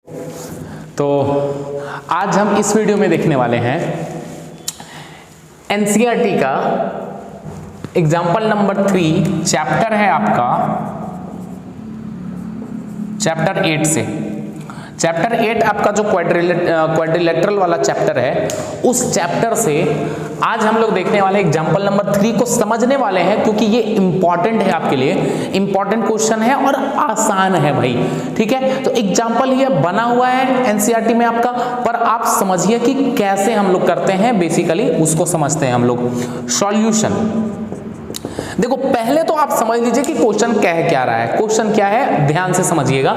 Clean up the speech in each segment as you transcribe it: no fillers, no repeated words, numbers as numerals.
तो आज हम इस वीडियो में देखने वाले हैं एनसीईआरटी का एग्जाम्पल नंबर 3, चैप्टर है आपका चैप्टर 8 से। चैप्टर 8 आपका जो क्वाड्रिलेटरल वाला चैप्टर है, उस चैप्टर से आज हम लोग देखने वाले एग्जाम्पल नंबर 3 को समझने वाले हैं, क्योंकि ये इंपॉर्टेंट है आपके लिए, इंपॉर्टेंट क्वेश्चन है और आसान है भाई। ठीक है, तो एग्जाम्पल ये बना हुआ है एनसीईआरटी में आपका, पर आप समझिए कि कैसे हम लोग करते हैं, बेसिकली उसको समझते हैं हम लोग। सॉल्यूशन देखो, पहले तो आप समझ लीजिए कि क्वेश्चन क्या रहा है। क्वेश्चन क्या है, ध्यान से समझिएगा।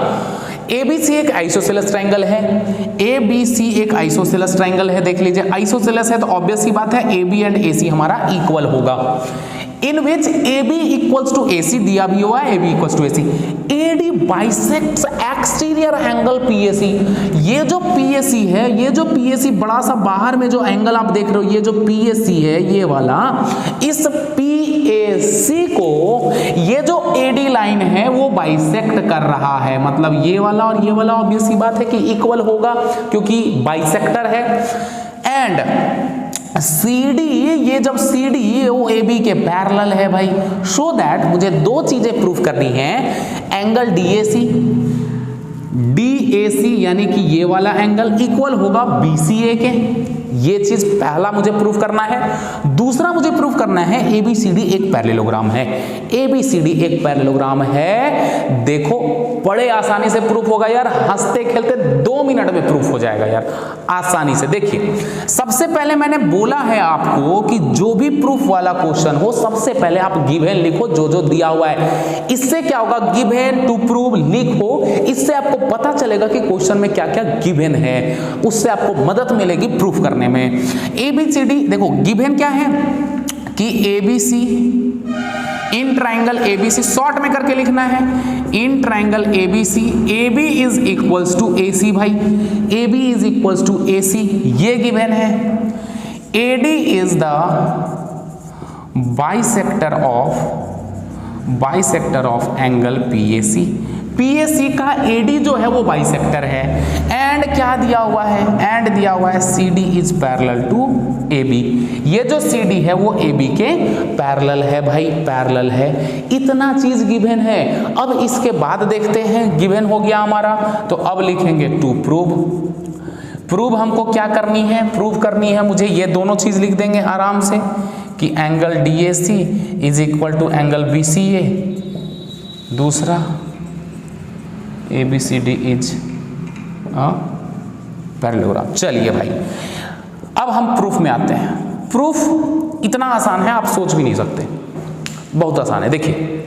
ABC एक आइसोसेलेस ट्रायंगल है, ABC एक आइसोसेलेस ट्रायंगल है। देख लीजिए, आइसोसेलेस है तो ऑब्वियस सी बात है AB एंड AC हमारा इक्वल होगा। In which AB equals to AC दिया भी हुआ है, AB equals to AC। AD bisects exterior angle PAC। ये जो PAC है, ये जो PAC बड़ा सा बाहर में जो एंगल आप देख रहे हो, ये जो PAC है ये वाला, इस PAC को ये जो AD लाइन है वो बाइसेक्ट कर रहा है। मतलब ये वाला और ये वाला ऑब्वियस सी बात है कि इक्वल होगा, क्योंकि बाइसेक्टर है। एंड CD, ये जब CD वो AB के पैरेलल है भाई। सो दैट मुझे दो चीजें प्रूफ करनी है, एंगल DAC यानी कि ये वाला एंगल इक्वल होगा BCA के। ये चीज पहला मुझे प्रूफ करना है। दूसरा मुझे प्रूफ करना है ABCD एक पैरेललोग्राम है। ABCD एक पैरेललोग्राम है। देखो, बड़े आसानी से प्रूफ होगा यार, हंसते खेलते 2 मिनट में प्रूफ हो जाएगा यार, आसानी से। देखिए, सबसे पहले मैंने बोला है आपको कि जो भी प्रूफ वाला क्वेश्चन हो, सबसे पहले आप गिवन लिखो जो जो दिया हुआ है। इससे क्या होगा, गिवन टू प्रूव लिखो, इससे आपको पता चलेगा कि क्वेश्चन में क्या क्या गिवन है, उससे आपको मदद मिलेगी प्रूफ करने में। ABCD देखो, गिवन क्या है कि ABC in triangle ABC, short में करके लिखना है, in triangle ABC AB is equals to AC भाई, AB is equals to AC, ये गिवन है। AD is the bisector of angle PAC। PAC का AD जो है वो बाइसेक्टर है। एंड क्या दिया हुआ है, एंड दिया हुआ है CD is parallel to AB। ये जो CD है वो AB के पैरेलल है भाई, पैरेलल है। इतना चीज गिवन है। अब इसके बाद देखते हैं, गिवन हो गया हमारा, तो अब लिखेंगे टू प्रूव हमको क्या करनी है, प्रूव करनी है मुझे ये दोनों चीज लिख देंगे आराम से कि angle DAC is equal to angle BCA, दूसरा ABCD इज पैरेललोग्राम। चलिए भाई, अब हम प्रूफ में आते हैं। प्रूफ इतना आसान है आप सोच भी नहीं सकते, बहुत आसान है। देखिए,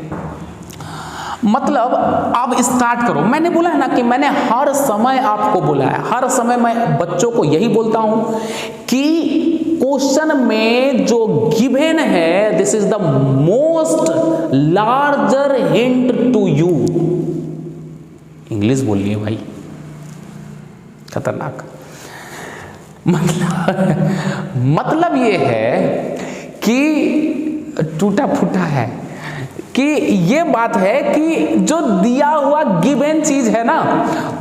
मतलब अब स्टार्ट करो। मैंने बोला है ना कि मैंने हर समय आपको बोला है, हर समय मैं बच्चों को यही बोलता हूं कि क्वेश्चन में जो गिवन है, this is the most larger hint to you. English बोलिए भाई, खतरनाक। मतलब ये है कि टूटा फूटा है कि ये बात है कि जो दिया हुआ गिवन चीज है ना,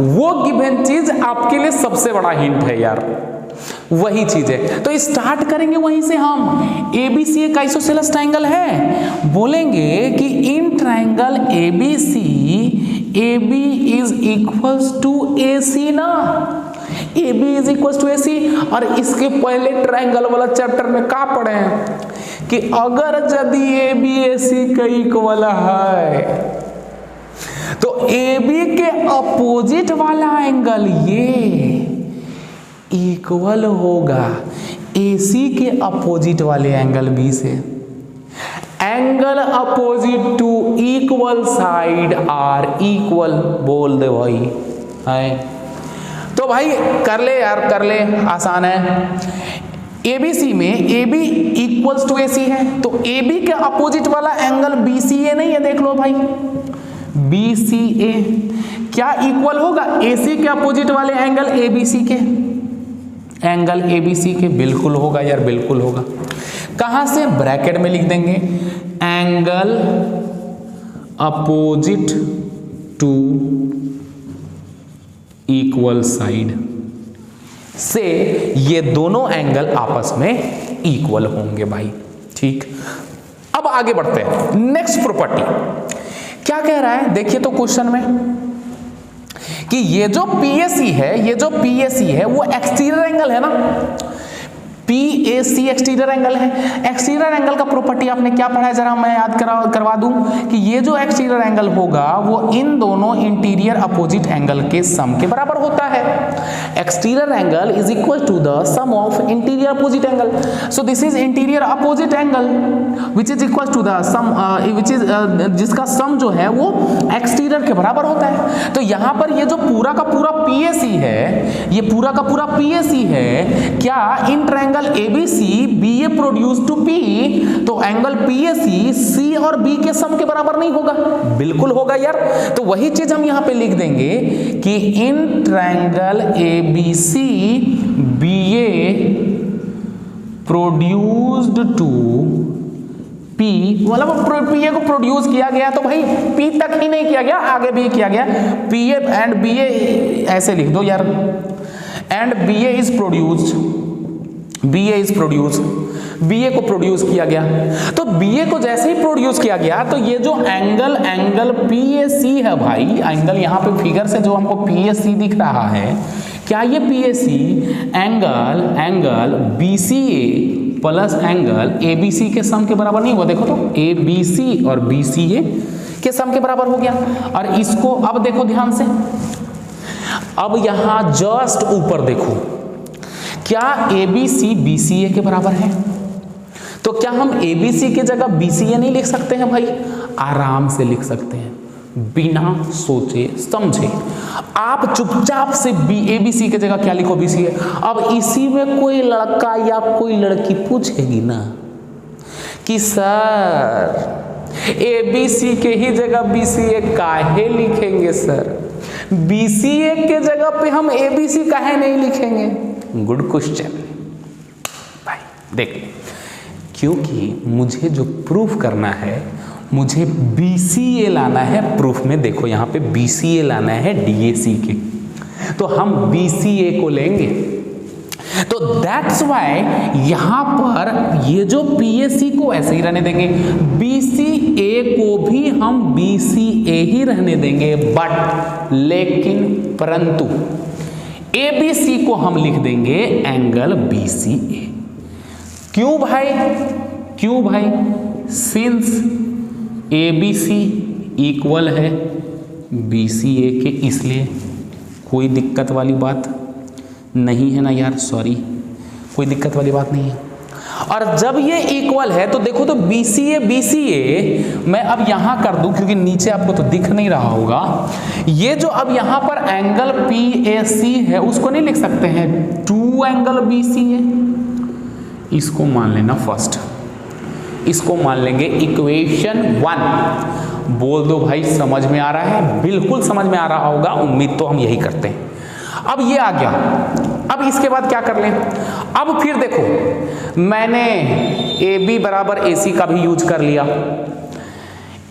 वो गिवन चीज आपके लिए सबसे बड़ा हिंट है यार, वही चीज है। तो स्टार्ट करेंगे वहीं से हम। ABC एक आइसोसेलेस ट्रायंगल है, बोलेंगे कि in triangle ABC AB is equals to AC ना, AB is equals to AC। और इसके पहले ट्रायंगल वाला चैप्टर में क्या पढ़े हैं कि अगर यदि AB AC का इक्वल है तो AB के अपोजिट वाला एंगल ये इक्वल होगा AC के अपोजिट वाले एंगल B से। Angle opposite to equal side are equal, बोल दे भाई है। तो भाई कर ले यार, कर ले, आसान है। ABC में AB इक्वल्स टू AC है, तो AB के अपोजिट वाला एंगल BCA नहीं है, देख लो भाई, BCA क्या इक्वल होगा AC के अपोजिट वाले एंगल ABC के, एंगल ABC के, बिल्कुल होगा यार, बिल्कुल होगा। कहां से, ब्रैकेट में लिख देंगे, angle opposite to equal side से ये दोनों एंगल आपस में इक्वल होंगे भाई। ठीक, अब आगे बढ़ते हैं। नेक्स्ट प्रॉपर्टी क्या कह रहा है, देखिए तो क्वेश्चन में कि ये जो PAC है वो एक्सटीरियर एंगल है ना, PAC एक्सटीरियर एंगल है। एक्सटीरियर एंगल का प्रॉपर्टी आपने क्या पढ़ा है, जरा मैं याद करवा दूं कि ये जो एक्सटीरियर एंगल होगा वो इन दोनों इंटीरियर अपोजिट एंगल के सम के बराबर होता है। Exterior angle is equal to the sum of interior opposite angle. So this is interior opposite angle which is equal to the sum जिसका सम जो है वो एक्सटीरियर के बराबर होता है। तो यहां पर ये जो पूरा का पूरा PAC है, ये पूरा का पूरा PAC है, क्या in triangle ABC BA produce to P, तो एंगल PAC C और B के सम के बराबर नहीं होगा? बिल्कुल होगा यार। तो वही चीज हम यहां पे लिख देंगे कि in triangle ABC BA produced to P, मतलब PA को प्रोड्यूस किया गया तो भाई P तक ही नहीं किया गया, आगे भी किया गया। PA एंड BA ऐसे लिख दो यार, and BA is produced, BA को प्रोड्यूस किया गया। तो BA को जैसे ही प्रोड्यूस किया गया तो ये जो एंगल PAC है भाई, एंगल यहां पे फिगर से जो हमको PAC दिख रहा है, क्या ये PAC angle BCA plus angle ABC के सम के बराबर नहीं हुआ? देखो तो ABC और BCA के सम के बराबर हो गया। और इसको अब देखो ध्यान से, अब यहां जस्ट ऊपर देखो, क्या ABC BCA के बराबर है? तो क्या हम ABC की जगह BCA नहीं लिख सकते हैं भाई? आराम से लिख सकते हैं, बिना सोचे समझे। आप चुपचाप से ABC की जगह क्या लिखो? BCA। अब इसी में कोई लड़का या कोई लड़की पूछेगी ना कि सर ABC के ही जगह BCA काहे लिखेंगे सर, BCA के जगह पे हम ABC काहे नहीं लिखेंगे? गुड क्वेश्चन भाई। देख, क्योंकि मुझे जो प्रूफ करना है, मुझे BCA लाना है प्रूफ में। देखो यहाँ पे BCA लाना है DAC के, तो हम BCA को लेंगे। तो दैट्स वाई यहां पर ये जो PAC को ऐसे ही रहने देंगे, BCA को भी हम BCA ही रहने देंगे, बट लेकिन परंतु ABC को हम लिख देंगे एंगल BCA। क्यों भाई? सिंस ABC इक्वल है BCA के, इसलिए कोई दिक्कत वाली बात नहीं है ना यार, सॉरी कोई दिक्कत वाली बात नहीं है। और जब ये इक्वल है तो देखो तो BCA मैं अब यहां कर दूं, क्योंकि नीचे आपको तो दिख नहीं रहा होगा। ये जो अब यहां पर एंगल PAC है उसको नहीं लिख सकते हैं 2 एंगल BCA, इसको मान लेना फर्स्ट, इसको मान लेंगे इक्वेशन 1। बोल दो भाई समझ में आ रहा है? बिल्कुल समझ में आ रहा होगा, उम्मीद तो हम यही करते हैं। अब ये आ गया, अब इसके बाद क्या कर लें? अब फिर देखो, मैंने AB बराबर AC का भी यूज कर लिया,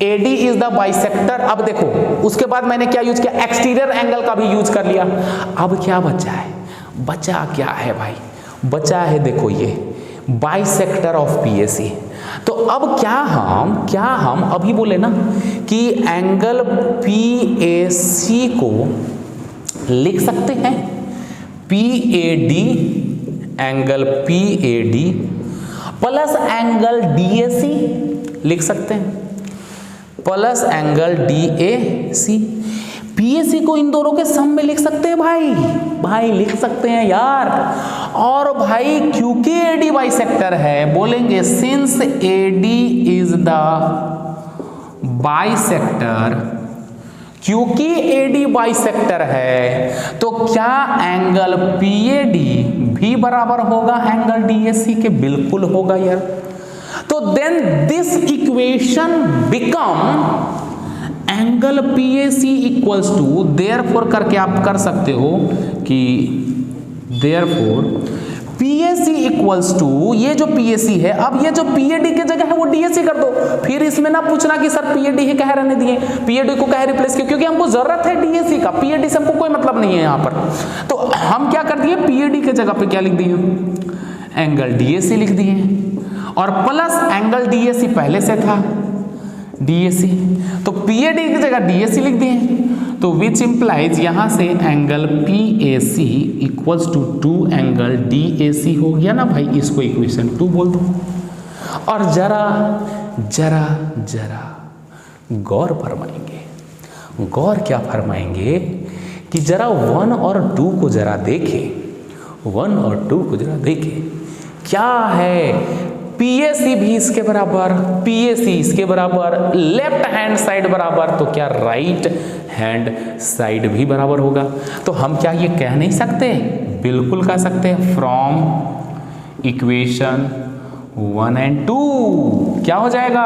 AD इज द बाइसेक्टर। अब देखो उसके बाद मैंने क्या यूज किया? एक्सटीरियर एंगल का भी यूज कर लिया। अब क्या बचा है? बचा क्या है भाई? बचा है देखो ये बाइसेक्टर ऑफ PAC। तो अब क्या हम अभी बोले ना कि एंगल PAC को लिख सकते हैं PAD, angle PAD plus angle DAC लिख सकते हैं, प्लस एंगल DAC। PAC को इन दोनों के सम में लिख सकते हैं भाई लिख सकते हैं यार। और भाई क्योंकि AD बाइसेक्टर है, बोलेंगे since AD is the bisector, क्योंकि AD बाइसेक्टर है तो क्या एंगल PAD भी बराबर होगा एंगल DAC के? बिल्कुल होगा यार। तो then this equation become angle PAC equals to, therefore करके आप कर सकते हो कि therefore PAC DAC equals to ये जो PAC है, अब ये जो PAD की जगह है वो DAC कर दो, फिर इसमें ना पूछना कि सर PAD ही कह रहने दिए, PAD को कह रिप्लेस किया, क्योंकि हमको जरूरत है DAC का, PAD से हमको कोई मतलब नहीं है यहाँ पर। तो हम क्या कर दिए, PAD की जगह पे क्या लिख दिए, एंगल DAC लिख दिए, और प्लस एंगल DAC पहले से था DAC, तो PAD की जगह DAC लिख दिए, तो विच इंप्लाइज यहां से angle PAC equals to 2 angle DAC हो गया ना भाई, इसको इक्वेशन 2 बोल दो। और जरा जरा जरा गौर फरमाएंगे, गौर क्या फरमाएंगे कि जरा 1 और 2 को जरा देखें, 1 और 2 को जरा देखें, क्या है PAC भी इसके बराबर, PAC इसके बराबर, लेफ्ट हैंड साइड बराबर, तो क्या राइट हैंड साइड भी बराबर होगा। तो हम क्या ये कह नहीं सकते, बिल्कुल कह सकते हैं, फ्रॉम इक्वेशन 1 and 2 क्या हो जाएगा,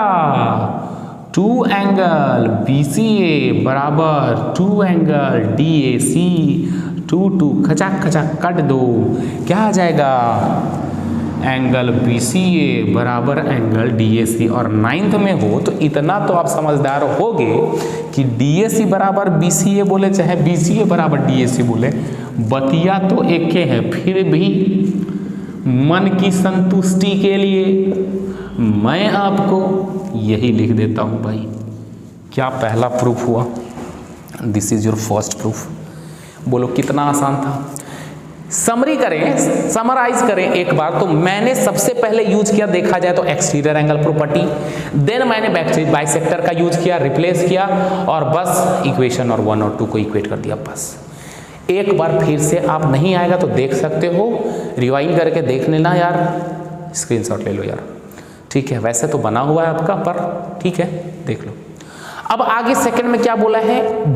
2 एंगल BCA बराबर 2 एंगल DAC, 2 खचाक खचाक कट दो, क्या आ जाएगा, एंगल BCA बराबर एंगल DAC। और 9th में हो तो इतना तो आप समझदार होगे कि DAC बराबर BCA बोले चाहे BCA बराबर DAC बोले, बतिया तो एक के है, फिर भी मन की संतुष्टि के लिए मैं आपको यही लिख देता हूँ भाई। क्या पहला प्रूफ हुआ, this is your first proof. बोलो कितना आसान था। समरी करें, समराइज करें एक बार, तो मैंने सबसे पहले यूज किया देखा जाए तो एक्सटीरियर एंगल प्रॉपर्टी, देन मैंने बाइसेक्टर का यूज किया, रिप्लेस किया, और बस इक्वेशन और 1 और 2 को इक्वेट कर दिया। बस एक बार फिर से आप नहीं आएगा तो देख सकते हो, रिवाइंड करके देख लेना यार, स्क्रीनशॉट ले लो यार, ठीक है। वैसे तो बना हुआ है आपका, पर ठीक है देख लो। अब आगे सेकंड में क्या बोला है,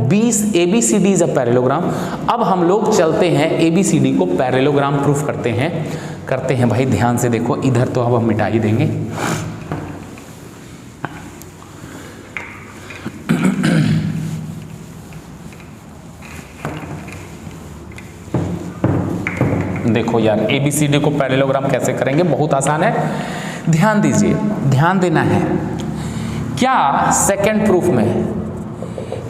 20 ABCD इज अ पैरेललोग्राम। अब हम लोग चलते हैं ABCD को पैरेललोग्राम प्रूफ करते हैं भाई, ध्यान से देखो, इधर तो अब हम मिटा ही देंगे। देखो यार ABCD को पैरेललोग्राम कैसे करेंगे, बहुत आसान है, ध्यान दीजिए, ध्यान देना है। क्या सेकंड प्रूफ में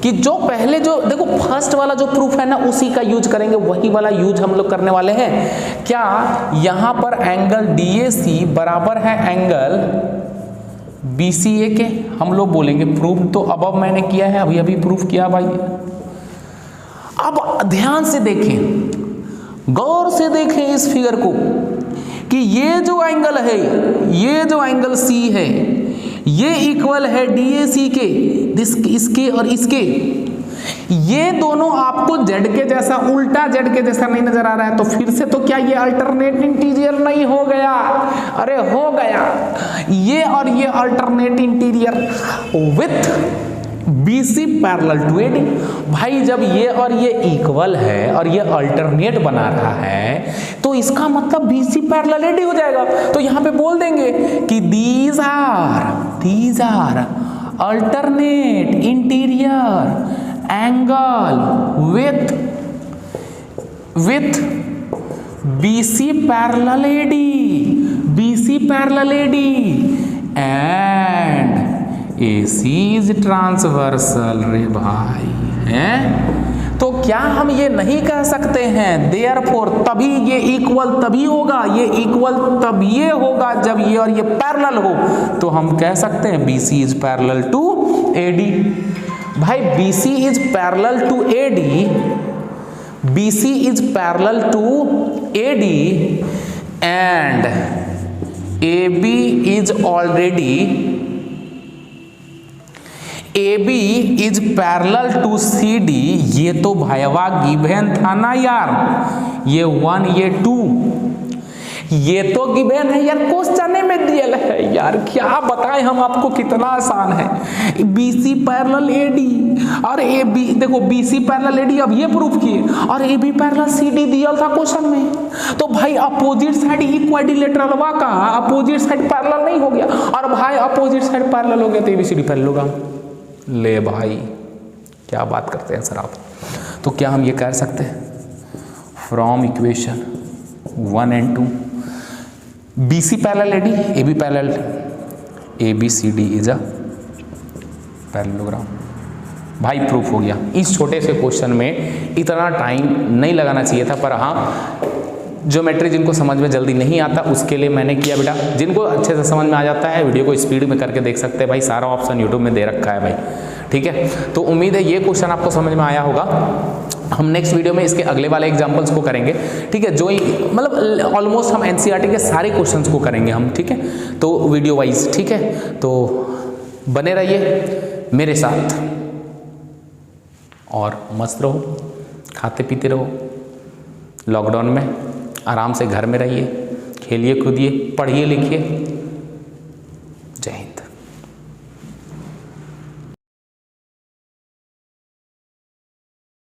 कि जो पहले जो देखो फर्स्ट वाला जो प्रूफ है ना, उसी का यूज करेंगे, वही वाला यूज हम लोग करने वाले हैं। क्या यहां पर एंगल DAC बराबर है एंगल BCA के, हम लोग बोलेंगे प्रूफ तो अब मैंने किया है, अभी अभी प्रूफ किया भाई। अब ध्यान से देखें, गौर से देखें इस फिगर को कि ये जो एंगल है, ये जो एंगल C है, ये इक्वल है DAC के, इसके और इसके। ये दोनों आपको Z के जैसा, उल्टा Z के जैसा नहीं नजर आ रहा है, तो फिर से तो क्या ये अल्टरनेट इंटीरियर नहीं हो गया, अरे हो गया। ये और ये alternate interior with BC parallel to AD। भाई जब ये और ये इक्वल है और ये अल्टरनेट बना रहा है, तो इसका मतलब BC पैरेलल AD हो जाएगा। तो यहां पे बोल देंगे कि these are alternate interior angle with BC parallel AD, BC parallel AD and AC is transversal। रे भाई हैं, तो क्या हम ये नहीं कह सकते हैं therefore तभी ये इक्वल तभी होगा, ये इक्वल तब ये होगा जब ये और ये पैरेलल हो, तो हम कह सकते हैं BC is parallel to AD। भाई BC is parallel to AD, BC is parallel to AD and AB is already, AB is parallel to CD। ये तो भाईवा गिवन था ना यार, ये 1 ये 2, ये तो गिवन है यार, क्वेश्चन में दिया है यार, क्या बताएं हम आपको, कितना आसान है। BC पैरेलल AD और AB, देखो BC पैरेलल AD अब ये प्रूफ किए, और AB पैरेलल CD दिया था क्वेश्चन में, तो भाई अपोजिट साइड इक्विलैटरल का अपोजिट साइड पैरेलल नहीं हो गया, और भाई अपोजिट साइड पैरेलल हो गया तो ABCD पैरेलल होगा। ले भाई क्या बात करते हैं सर आप। तो क्या हम ये कह सकते हैं from equation 1 and 2 BC parallel AD, AB parallel, ABCD is a parallelogram. भाई प्रूफ हो गया। इस छोटे से क्वेश्चन में इतना टाइम नहीं लगाना चाहिए था, पर हाँ ज्योमेट्री जिनको समझ में जल्दी नहीं आता उसके लिए मैंने किया बेटा। जिनको अच्छे से समझ में आ जाता है वीडियो को स्पीड में करके देख सकते हैं भाई, सारा ऑप्शन यूट्यूब में दे रखा है भाई, ठीक है। तो उम्मीद है ये क्वेश्चन आपको समझ में आया होगा। हम नेक्स्ट वीडियो में इसके अगले वाले एग्जांपल्स को करेंगे, ठीक है, जो मतलब ऑलमोस्ट हम एनसीईआरटी के सारे क्वेश्चंस को करेंगे हम, ठीक है, तो वीडियो वाइज, ठीक है। तो बने रहिए मेरे साथ और मस्त रहो, खाते पीते रहो, लॉकडाउन में आराम से घर में रहिए, खेलिए कूदिए, पढ़िए लिखिए,